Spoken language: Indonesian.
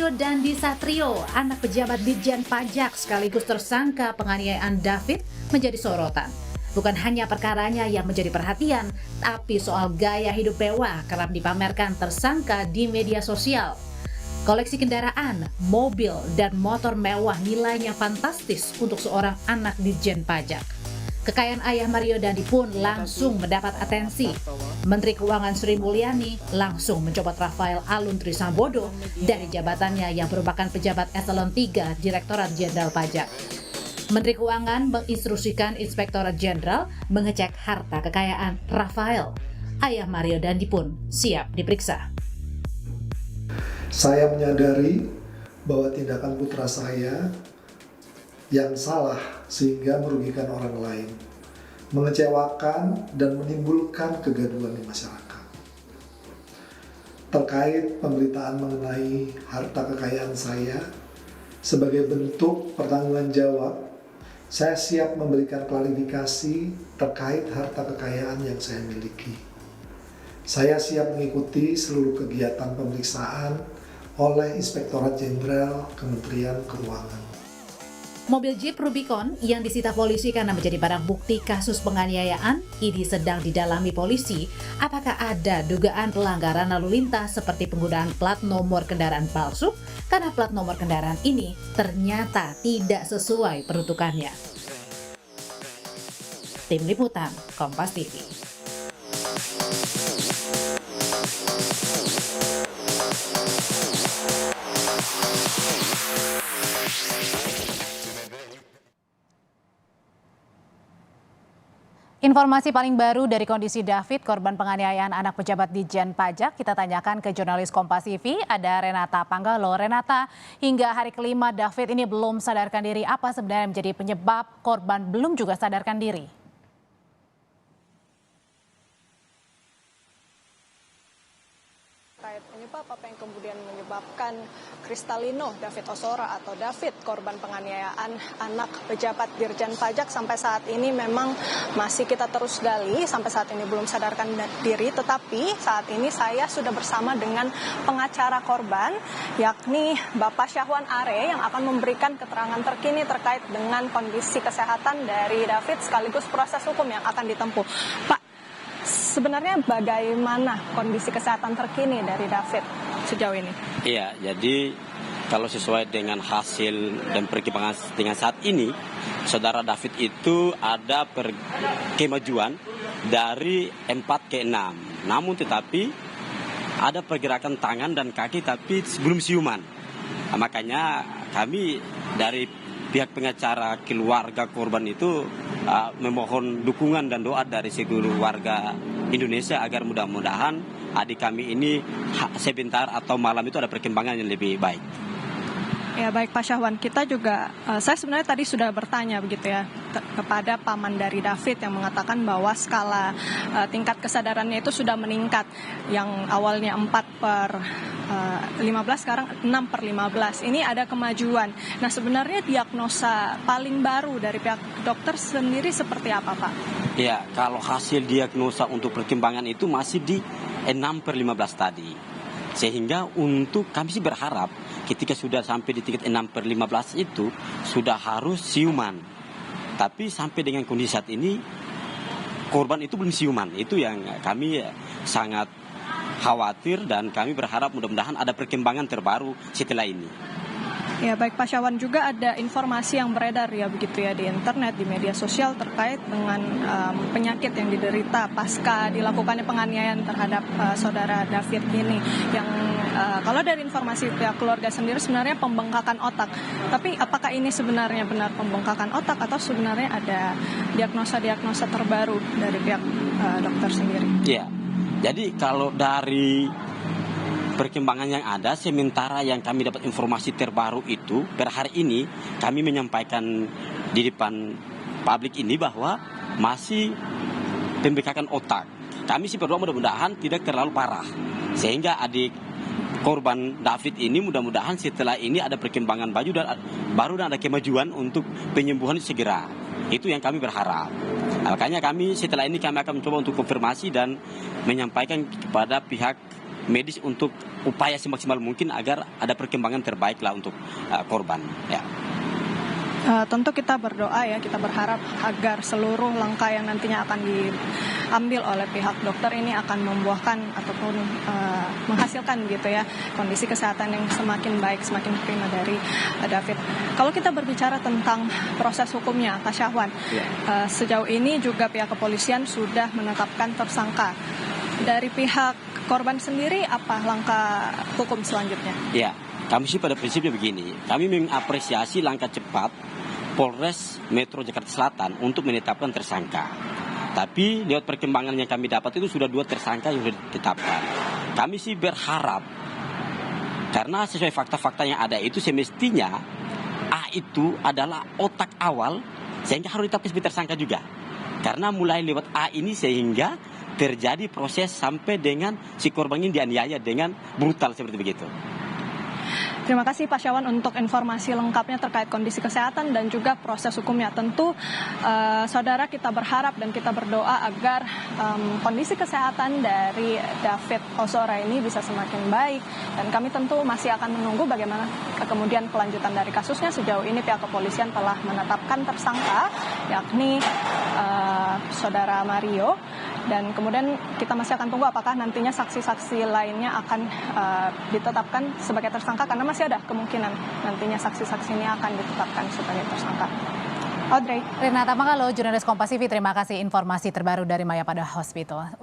Mario Dandi Satrio, anak pejabat Ditjen Pajak sekaligus tersangka penganiayaan David, menjadi sorotan. Bukan hanya perkaranya yang menjadi perhatian, tapi soal gaya hidup mewah kerap dipamerkan tersangka di media sosial. Koleksi kendaraan, mobil, dan motor mewah nilainya fantastis untuk seorang anak Ditjen Pajak. Kekayaan ayah Mario Dandi pun langsung mendapat atensi. Menteri Keuangan Sri Mulyani langsung mencopot Rafael Alun Trisambodo dari jabatannya yang merupakan pejabat eselon 3 Direktorat Jenderal Pajak. Menteri Keuangan menginstruksikan Inspektorat Jenderal mengecek harta kekayaan Rafael. Ayah Mario Dandi pun siap diperiksa. Saya menyadari bahwa tindakan putra saya yang salah sehingga merugikan orang lain, mengecewakan dan menimbulkan kegaduhan di masyarakat. Terkait pemberitaan mengenai harta kekayaan saya, sebagai bentuk pertanggungan jawab, saya siap memberikan klarifikasi terkait harta kekayaan yang saya miliki. Saya siap mengikuti seluruh kegiatan pemeriksaan oleh Inspektorat Jenderal Kementerian Keuangan. Mobil Jeep Rubicon yang disita polisi karena menjadi barang bukti kasus penganiayaan ini sedang didalami polisi. Apakah ada dugaan pelanggaran lalu lintas seperti penggunaan plat nomor kendaraan palsu karena plat nomor kendaraan ini ternyata tidak sesuai peruntukannya. Tim Liputan Kompas TV. Informasi paling baru dari kondisi David, korban penganiayaan anak pejabat Ditjen Pajak, kita tanyakan ke jurnalis Kompas TV, ada Renata Panggalo. Renata, hingga hari kelima David ini belum sadarkan diri. Apa sebenarnya menjadi penyebab korban belum juga sadarkan diri? Penyebab apa yang kemudian menyebabkan Kristalino David Ozora atau David korban penganiayaan anak pejabat Dirjen Pajak sampai saat ini memang masih kita terus gali, sampai saat ini belum sadarkan diri, tetapi saat ini saya sudah bersama dengan pengacara korban yakni Bapak Syahwan Are yang akan memberikan keterangan terkini terkait dengan kondisi kesehatan dari David sekaligus proses hukum yang akan ditempuh. Pak, sebenarnya bagaimana kondisi kesehatan terkini dari David sejauh ini? Iya, jadi kalau sesuai dengan hasil dan perkembangan dengan saat ini, saudara David itu ada kemajuan dari 4 ke 6. Namun tetapi ada pergerakan tangan dan kaki tapi belum siuman. Nah, makanya kami dari pihak pengacara keluarga korban itu memohon dukungan dan doa dari seluruh warga Indonesia agar mudah-mudahan adik kami ini sebentar atau malam itu ada perkembangan yang lebih baik. Ya baik Pak Syahwan, kita juga, saya sebenarnya tadi sudah bertanya begitu ya kepada paman dari David yang mengatakan bahwa skala tingkat kesadarannya itu sudah meningkat, yang awalnya 4/15 sekarang 6/15. Ini ada kemajuan. Nah sebenarnya diagnosa paling baru dari pihak dokter sendiri seperti apa Pak? Ya, kalau hasil diagnosa untuk perkembangan itu masih di 6/15 tadi. Sehingga untuk kami sih berharap ketika sudah sampai di tingkat 6/15 itu sudah harus siuman. Tapi sampai dengan kondisi saat ini korban itu belum siuman. Itu yang kami sangat khawatir dan kami berharap mudah-mudahan ada perkembangan terbaru setelah ini. Ya baik Pak Syahwan, juga ada informasi yang beredar ya begitu ya di internet, di media sosial terkait dengan penyakit yang diderita pasca dilakukannya penganiayaan terhadap saudara David ini, yang kalau dari informasi pihak keluarga sendiri sebenarnya pembengkakan otak. Tapi apakah ini sebenarnya benar pembengkakan otak atau sebenarnya ada diagnosa-diagnosa terbaru dari pihak dokter sendiri? Iya, jadi kalau dari perkembangan yang ada, sementara yang kami dapat informasi terbaru itu per hari ini kami menyampaikan di depan publik ini bahwa masih pembengkakan otak. Kami sih berdoa mudah-mudahan tidak terlalu parah sehingga adik korban David ini mudah-mudahan setelah ini ada perkembangan baru dan ada kemajuan untuk penyembuhan segera. Itu yang kami berharap. Makanya kami setelah ini kami akan mencoba untuk konfirmasi dan menyampaikan kepada pihak medis untuk upaya semaksimal mungkin agar ada perkembangan terbaik lah untuk korban. Ya. Tentu kita berdoa ya, kita berharap agar seluruh langkah yang nantinya akan diambil oleh pihak dokter ini akan membuahkan ataupun menghasilkan gitu ya kondisi kesehatan yang semakin baik, semakin prima dari David. Kalau kita berbicara tentang proses hukumnya, Pak Syahwan, sejauh ini juga pihak kepolisian sudah menetapkan tersangka. Dari pihak korban sendiri apa langkah hukum selanjutnya? Ya, kami sih pada prinsipnya begini, kami mengapresiasi langkah cepat Polres Metro Jakarta Selatan untuk menetapkan tersangka. Tapi lewat perkembangan yang kami dapat itu sudah 2 tersangka yang sudah ditetapkan. Kami sih berharap, karena sesuai fakta-fakta yang ada itu semestinya A itu adalah otak awal sehingga harus ditetapkan sebagai tersangka juga. Karena mulai lewat A ini sehingga terjadi proses sampai dengan si korban ini dianiaya dengan brutal seperti begitu. Terima kasih Pak Syahwan untuk informasi lengkapnya terkait kondisi kesehatan dan juga proses hukumnya. Tentu saudara kita berharap dan kita berdoa agar kondisi kesehatan dari David Ozora ini bisa semakin baik. Dan kami tentu masih akan menunggu bagaimana kemudian kelanjutan dari kasusnya. Sejauh ini pihak kepolisian telah menetapkan tersangka yakni saudara Mario. Dan kemudian kita masih akan tunggu apakah nantinya saksi-saksi lainnya akan ditetapkan sebagai tersangka, karena masih ada kemungkinan nantinya saksi-saksi ini akan ditetapkan sebagai tersangka. Audrey. Renata Mangalo, jurnalis Kompas TV, terima kasih informasi terbaru dari Mayapada Hospital.